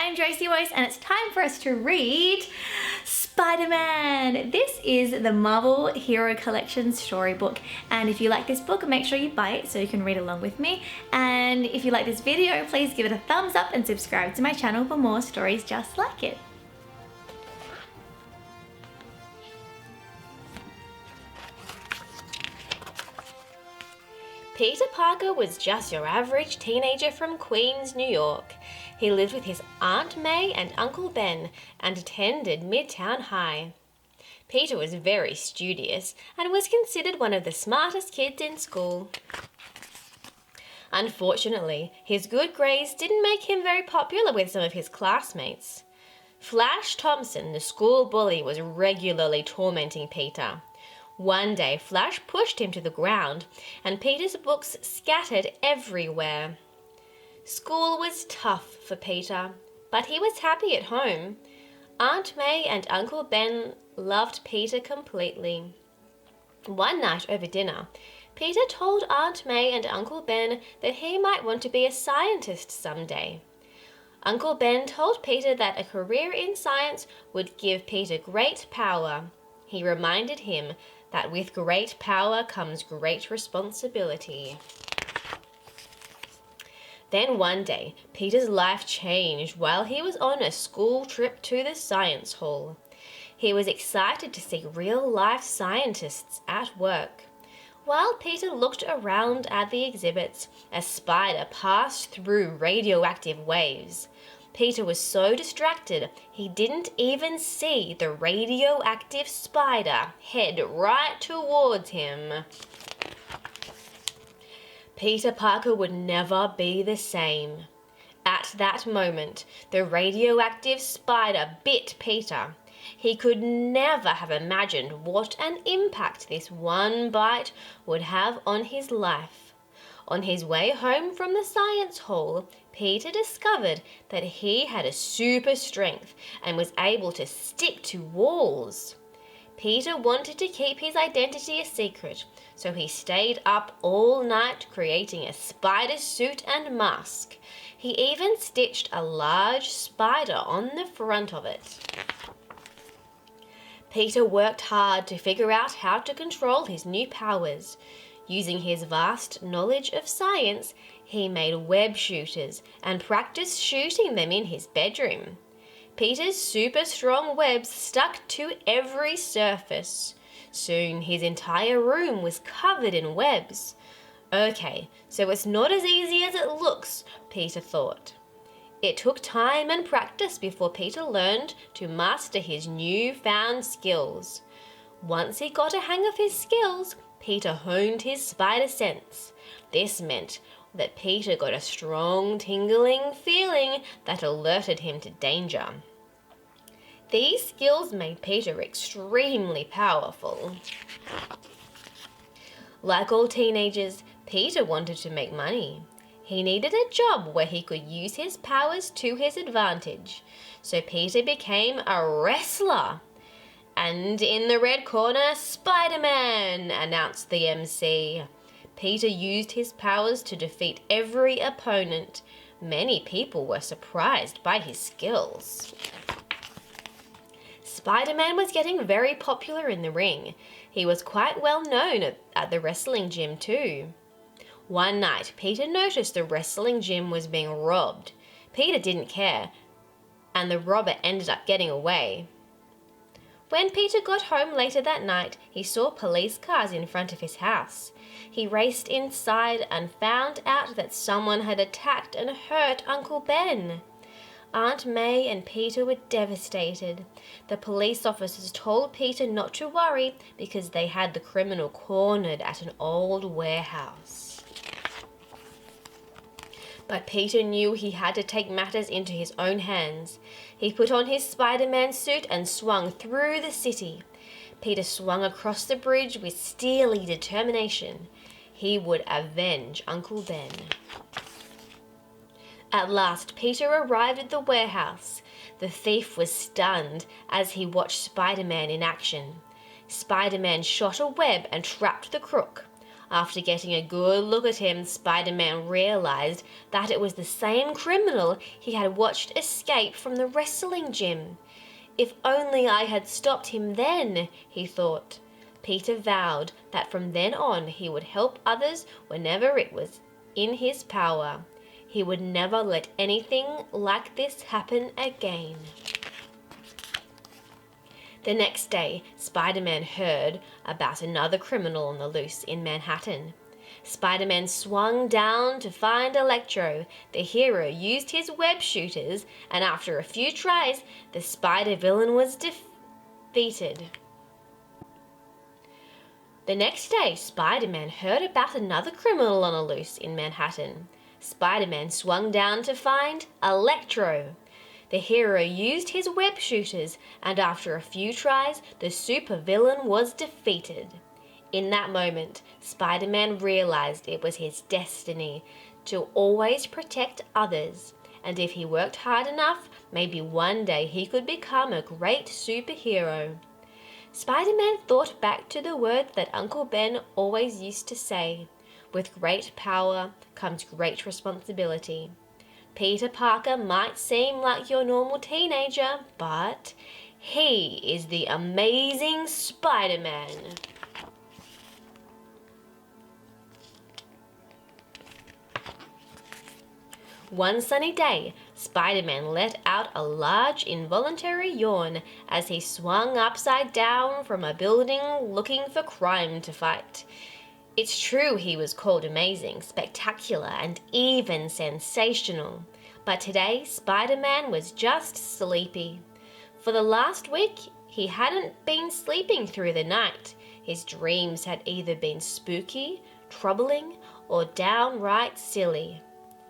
I'm JosieWose and it's time for us to read Spider-Man. This is the Marvel Hero Collection Storybook, and if you like this book, make sure you buy it so you can read along with me. And if you like this video, please give it a thumbs up and subscribe to my channel for more stories just like it. Peter Parker was just your average teenager from Queens, New York. He lived with his Aunt May and Uncle Ben and attended Midtown High. Peter was very studious and was considered one of the smartest kids in school. Unfortunately, his good grades didn't make him very popular with some of his classmates. Flash Thompson, the school bully, was regularly tormenting Peter. One day, Flash pushed him to the ground, and Peter's books scattered everywhere. School was tough for Peter, but he was happy at home. Aunt May and Uncle Ben loved Peter completely. One night over dinner, Peter told Aunt May and Uncle Ben that he might want to be a scientist someday. Uncle Ben told Peter that a career in science would give Peter great power. He reminded him that with great power comes great responsibility. Then one day, Peter's life changed while he was on a school trip to the science hall. He was excited to see real-life scientists at work. While Peter looked around at the exhibits, a spider passed through radioactive waves. Peter was so distracted, he didn't even see the radioactive spider head right towards him. Peter Parker would never be the same. At that moment, the radioactive spider bit Peter. He could never have imagined what an impact this one bite would have on his life. On his way home from the science hall, Peter discovered that he had a super strength and was able to stick to walls. Peter wanted to keep his identity a secret, so he stayed up all night creating a spider suit and mask. He even stitched a large spider on the front of it. Peter worked hard to figure out how to control his new powers. Using his vast knowledge of science, he made web shooters and practiced shooting them in his bedroom. Peter's super strong webs stuck to every surface. Soon his entire room was covered in webs. Okay, so it's not as easy as it looks, Peter thought. It took time and practice before Peter learned to master his newfound skills. Once he got a hang of his skills, Peter honed his spider sense. This meant that Peter got a strong tingling feeling that alerted him to danger. These skills made Peter extremely powerful. Like all teenagers, Peter wanted to make money. He needed a job where he could use his powers to his advantage, so Peter became a wrestler. And in the red corner, Spider-Man, announced the MC. Peter used his powers to defeat every opponent. Many people were surprised by his skills. Spider-Man was getting very popular in the ring. He was quite well known at the wrestling gym too. One night, Peter noticed the wrestling gym was being robbed. Peter didn't care, and the robber ended up getting away. When Peter got home later that night, he saw police cars in front of his house. He raced inside and found out that someone had attacked and hurt Uncle Ben. Aunt May and Peter were devastated. The police officers told Peter not to worry because they had the criminal cornered at an old warehouse. But Peter knew he had to take matters into his own hands. He put on his Spider-Man suit and swung through the city. Peter swung across the bridge with steely determination. He would avenge Uncle Ben. At last, Peter arrived at the warehouse. The thief was stunned as he watched Spider-Man in action. Spider-Man shot a web and trapped the crook. After getting a good look at him, Spider-Man realized that it was the same criminal he had watched escape from the wrestling gym. If only I had stopped him then, he thought. Peter vowed that from then on he would help others whenever it was in his power. He would never let anything like this happen again. The next day, Spider-Man heard about another criminal on the loose in Manhattan. Spider-Man swung down to find Electro. The hero used his web shooters, and after a few tries, the spider villain was defeated. The next day, Spider-Man heard about another criminal on a loose in Manhattan. Spider-Man swung down to find Electro. The hero used his web shooters, and after a few tries, the supervillain was defeated. In that moment, Spider-Man realized it was his destiny to always protect others, and if he worked hard enough, maybe one day he could become a great superhero. Spider-Man thought back to the words that Uncle Ben always used to say, "With great power comes great responsibility." Peter Parker might seem like your normal teenager, but he is the amazing Spider-Man. One sunny day, Spider-Man let out a large involuntary yawn as he swung upside down from a building looking for crime to fight. It's true he was called amazing, spectacular, and even sensational. But today, Spider-Man was just sleepy. For the last week, he hadn't been sleeping through the night. His dreams had either been spooky, troubling, or downright silly.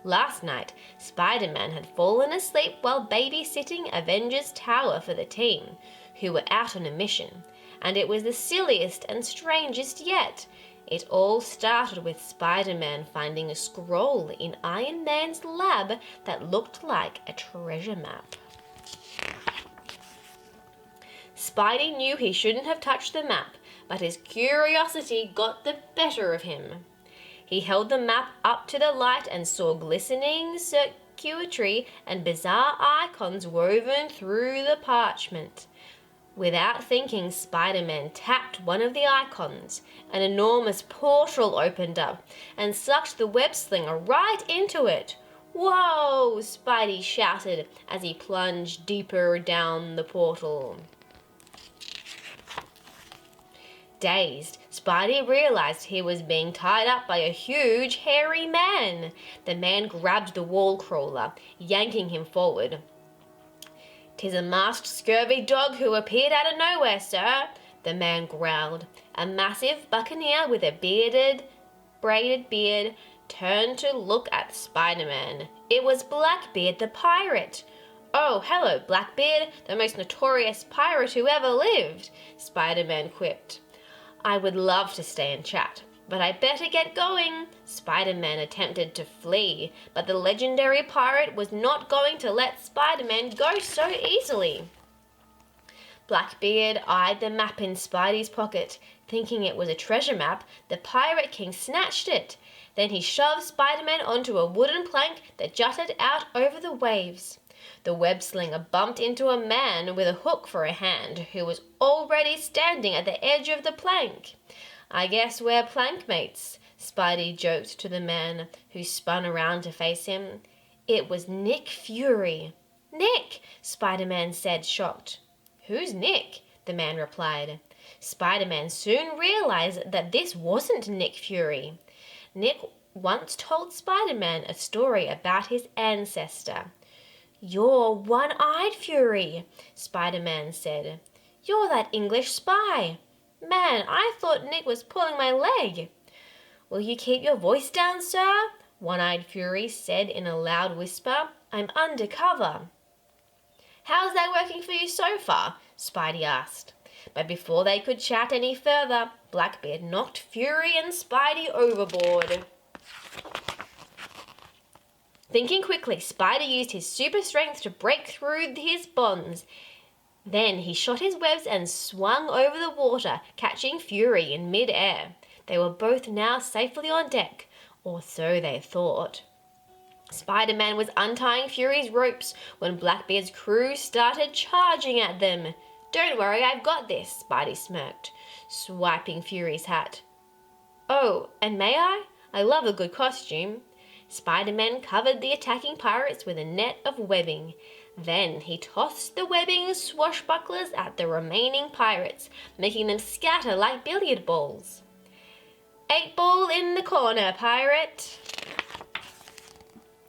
Last night, Spider-Man had fallen asleep while babysitting Avengers Tower for the team, who were out on a mission, and it was the silliest and strangest yet. It all started with Spider-Man finding a scroll in Iron Man's lab that looked like a treasure map. Spidey knew he shouldn't have touched the map, but his curiosity got the better of him. He held the map up to the light and saw glistening circuitry and bizarre icons woven through the parchment. Without thinking, Spider-Man tapped one of the icons. An enormous portal opened up and sucked the web slinger right into it. "Whoa!" Spidey shouted as he plunged deeper down the portal. Dazed, Spidey realized he was being tied up by a huge, hairy man. The man grabbed the wall crawler, yanking him forward. "'Tis a masked scurvy dog who appeared out of nowhere, sir," the man growled. A massive buccaneer with a braided beard turned to look at Spider-Man. It was Blackbeard the pirate. "Oh, hello, Blackbeard, the most notorious pirate who ever lived," Spider-Man quipped. "I would love to stay and chat, but I better get going." Spider-Man attempted to flee, but the legendary pirate was not going to let Spider-Man go so easily. Blackbeard eyed the map in Spidey's pocket. Thinking it was a treasure map, the Pirate King snatched it. Then he shoved Spider-Man onto a wooden plank that jutted out over the waves. The web slinger bumped into a man with a hook for a hand who was already standing at the edge of the plank. "I guess we're plankmates," Spidey joked to the man, who spun around to face him. It was Nick Fury. "Nick!" Spider-Man said, shocked. "Who's Nick?" the man replied. Spider-Man soon realized that this wasn't Nick Fury. Nick once told Spider-Man a story about his ancestor. "You're One-Eyed Fury," Spider-Man said. "You're that English spy. Man, I thought Nick was pulling my leg." "Will you keep your voice down, sir?" One-Eyed Fury said in a loud whisper. "I'm undercover." "How's that working for you so far?" Spidey asked. But before they could chat any further, Blackbeard knocked Fury and Spidey overboard. Thinking quickly, Spidey used his super strength to break through his bonds. Then he shot his webs and swung over the water, catching Fury in mid-air. They were both now safely on deck, or so they thought. Spider-Man was untying Fury's ropes when Blackbeard's crew started charging at them. "Don't worry, I've got this," Spidey smirked, swiping Fury's hat. "Oh, and may I? I love a good costume." Spider-Man covered the attacking pirates with a net of webbing. Then he tossed the webbing swashbucklers at the remaining pirates, making them scatter like billiard balls. "Eight ball in the corner, pirate!"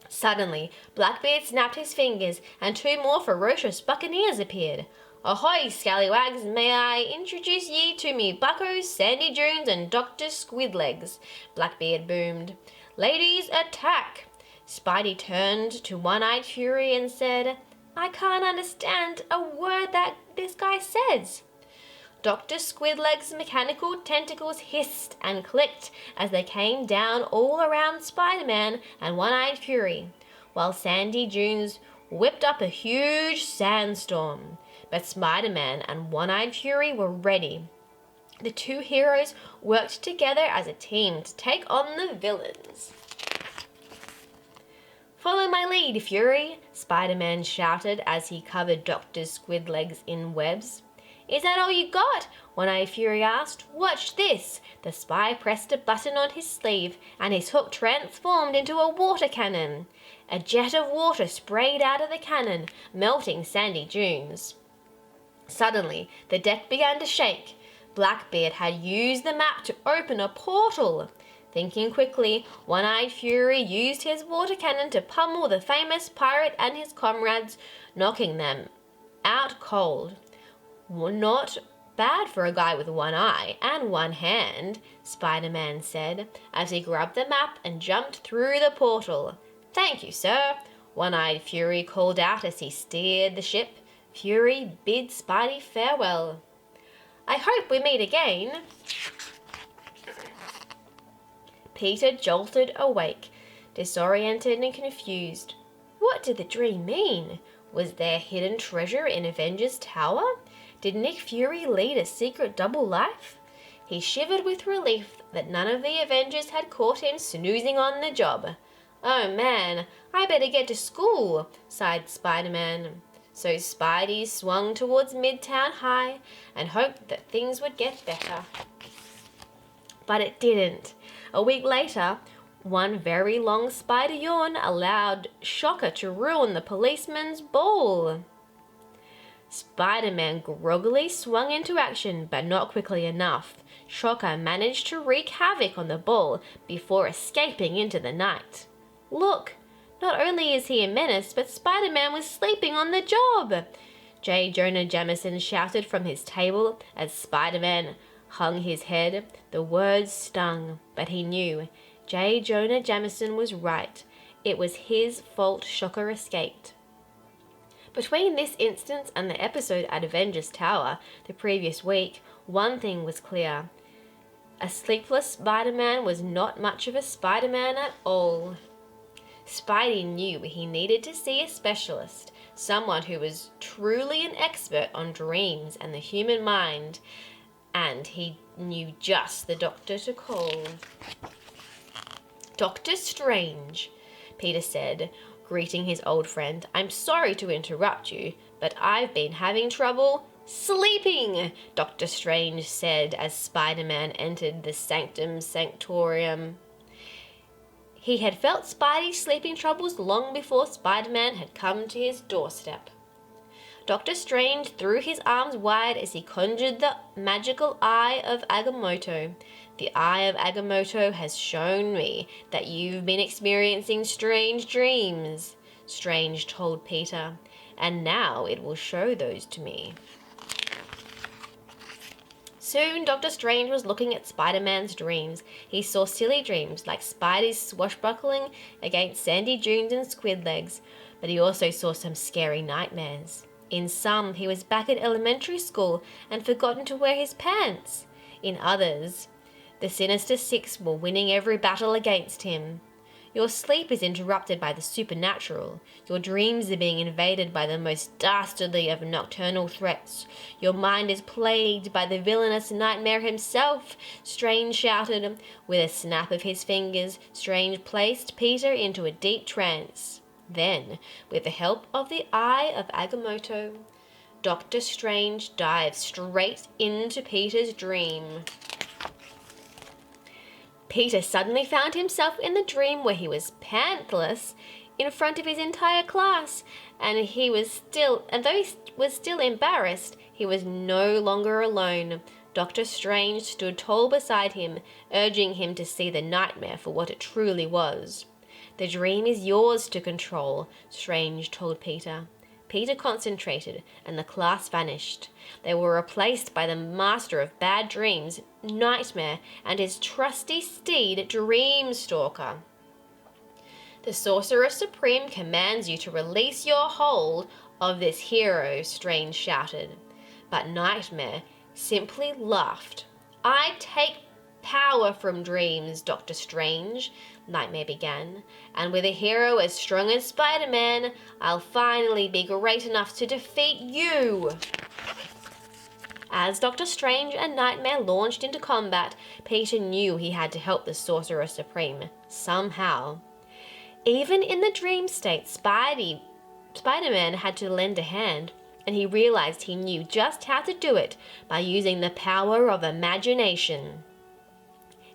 Suddenly, Blackbeard snapped his fingers, and two more ferocious buccaneers appeared. "Ahoy, scallywags! May I introduce ye to me buckos, Sandy Jones, and Dr. Squidlegs," Blackbeard boomed. "Ladies, attack!" Spidey turned to One-Eyed Fury and said, "I can't understand a word that this guy says." Dr. Squidlegs' mechanical tentacles hissed and clicked as they came down all around Spider-Man and One-Eyed Fury, while Sandy Dunes whipped up a huge sandstorm. But Spider-Man and One-Eyed Fury were ready. The two heroes worked together as a team to take on the villains. "Follow my lead, Fury," Spider-Man shouted as he covered Dr. Squidlegs in webs. "Is that all you got?" One-Eyed Fury asked. "Watch this." The spy pressed a button on his sleeve, and his hook transformed into a water cannon. A jet of water sprayed out of the cannon, melting Sandy Dunes. Suddenly, the deck began to shake. Blackbeard had used the map to open a portal. Thinking quickly, One-Eyed Fury used his water cannon to pummel the famous pirate and his comrades, knocking them out cold. "Not bad for a guy with one eye and one hand," Spider-Man said, as he grabbed the map and jumped through the portal. "Thank you, sir," One-Eyed Fury called out as he steered the ship. Fury bid Spidey farewell. "I hope we meet again." Peter jolted awake, disoriented and confused. What did the dream mean? Was there hidden treasure in Avengers Tower? Did Nick Fury lead a secret double life? He shivered with relief that none of the Avengers had caught him snoozing on the job. "Oh man, I better get to school," sighed Spider-Man. So Spidey swung towards Midtown High and hoped that things would get better. But it didn't. A week later, one very long spider yawn allowed Shocker to ruin the policeman's ball. Spider-Man groggily swung into action, but not quickly enough. Shocker managed to wreak havoc on the ball before escaping into the night. Look, not only is he a menace, but Spider-Man was sleeping on the job! J. Jonah Jameson shouted from his table as Spider-Man hung his head. The words stung, but he knew. J. Jonah Jameson was right. It was his fault Shocker escaped. Between this instance and the episode at Avengers Tower the previous week, one thing was clear. A sleepless Spider-Man was not much of a Spider-Man at all. Spidey knew he needed to see a specialist, someone who was truly an expert on dreams and the human mind, and he knew just the doctor to call. "Dr. Strange," Peter said, greeting his old friend. "I'm sorry to interrupt you, but I've been having trouble sleeping," Dr. Strange said as Spider-Man entered the Sanctum Sanctorum. He had felt Spidey's sleeping troubles long before Spider-Man had come to his doorstep. Dr. Strange threw his arms wide as he conjured the magical Eye of Agamotto. "The Eye of Agamotto has shown me that you've been experiencing strange dreams," Strange told Peter, "and now it will show those to me." Soon Dr. Strange was looking at Spider-Man's dreams. He saw silly dreams like Spidey's swashbuckling against Sandy Dunes and Squidlegs, but he also saw some scary nightmares. In some, he was back at elementary school and forgotten to wear his pants. In others, the Sinister Six were winning every battle against him. Your sleep is interrupted by the supernatural. Your dreams are being invaded by the most dastardly of nocturnal threats. Your mind is plagued by the villainous nightmare himself, Strange shouted. With a snap of his fingers, Strange placed Peter into a deep trance. Then, with the help of the Eye of Agamotto, Dr. Strange dived straight into Peter's dream. Peter suddenly found himself in the dream where he was pantless in front of his entire class, and though he was still embarrassed, he was no longer alone. Dr. Strange stood tall beside him, urging him to see the nightmare for what it truly was. The dream is yours to control, Strange told Peter. Peter concentrated, and the class vanished. They were replaced by the master of bad dreams, Nightmare, and his trusty steed, Dreamstalker. The Sorcerer Supreme commands you to release your hold of this hero, Strange shouted. But Nightmare simply laughed. I take power from dreams, Dr. Strange, Nightmare began, and with a hero as strong as Spider-Man, I'll finally be great enough to defeat you. As Dr. Strange and Nightmare launched into combat, Peter knew he had to help the Sorcerer Supreme, somehow. Even in the dream state, Spider-Man had to lend a hand, and he realized he knew just how to do it by using the power of imagination.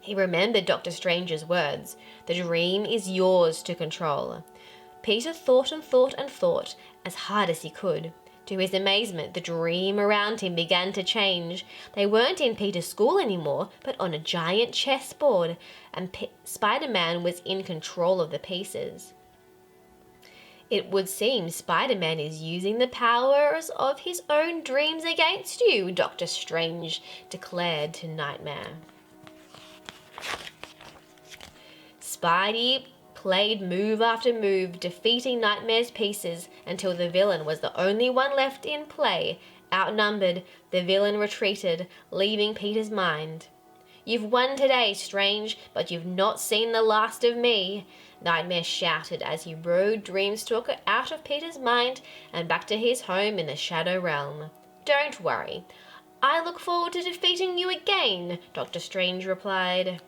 He remembered Dr. Strange's words, "The dream is yours to control." Peter thought and thought and thought, as hard as he could. To his amazement, the dream around him began to change. They weren't in Peter's school anymore, but on a giant chessboard, and Spider-Man was in control of the pieces. It would seem Spider-Man is using the powers of his own dreams against you, Dr. Strange declared to Nightmare. Spidey played move after move, defeating Nightmare's pieces until the villain was the only one left in play. Outnumbered, the villain retreated, leaving Peter's mind. You've won today, Strange, but you've not seen the last of me, Nightmare shouted as he rode Dreamstalker out of Peter's mind and back to his home in the Shadow Realm. Don't worry. I look forward to defeating you again, Dr. Strange replied.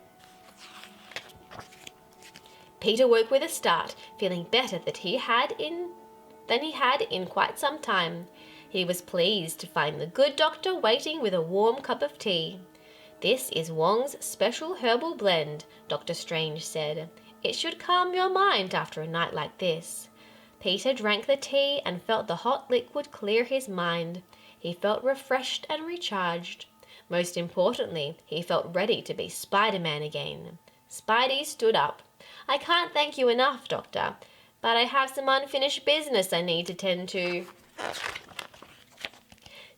Peter woke with a start, feeling better than he had in quite some time. He was pleased to find the good doctor waiting with a warm cup of tea. This is Wong's special herbal blend, Dr. Strange said. It should calm your mind after a night like this. Peter drank the tea and felt the hot liquid clear his mind. He felt refreshed and recharged. Most importantly, he felt ready to be Spider-Man again. Spidey stood up. I can't thank you enough, Doctor, but I have some unfinished business I need to tend to.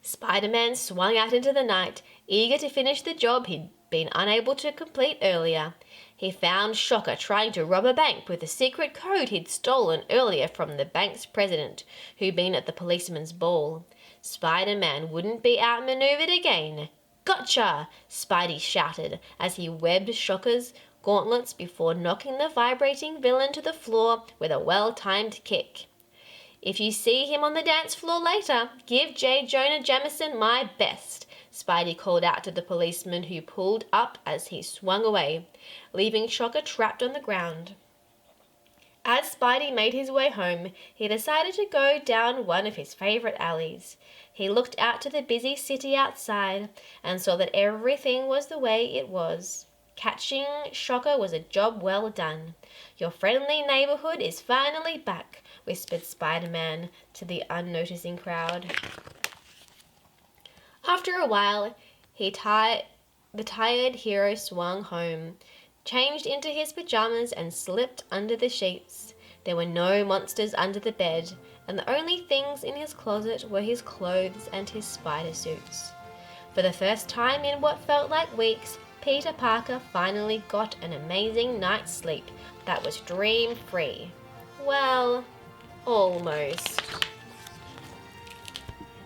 Spider-Man swung out into the night, eager to finish the job he'd been unable to complete earlier. He found Shocker trying to rob a bank with the secret code he'd stolen earlier from the bank's president, who'd been at the policeman's ball. Spider-Man wouldn't be outmaneuvered again. Gotcha! Spidey shouted as he webbed Shocker's gauntlets before knocking the vibrating villain to the floor with a well-timed kick. If you see him on the dance floor later, give J. Jonah Jameson my best, Spidey called out to the policeman who pulled up as he swung away, leaving Shocker trapped on the ground. As Spidey made his way home, he decided to go down one of his favorite alleys. He looked out to the busy city outside and saw that everything was the way it was. Catching Shocker was a job well done. Your friendly neighborhood is finally back, whispered Spider-Man to the unnoticing crowd. After a while, the tired hero swung home, changed into his pajamas and slipped under the sheets. There were no monsters under the bed, and the only things in his closet were his clothes and his spider suits. For the first time in what felt like weeks, Peter Parker finally got an amazing night's sleep that was dream-free. Well, almost.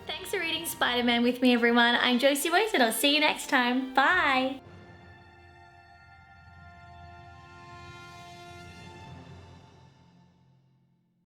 Thanks for reading Spider-Man with me, everyone. I'm JosieWose, and I'll see you next time. Bye!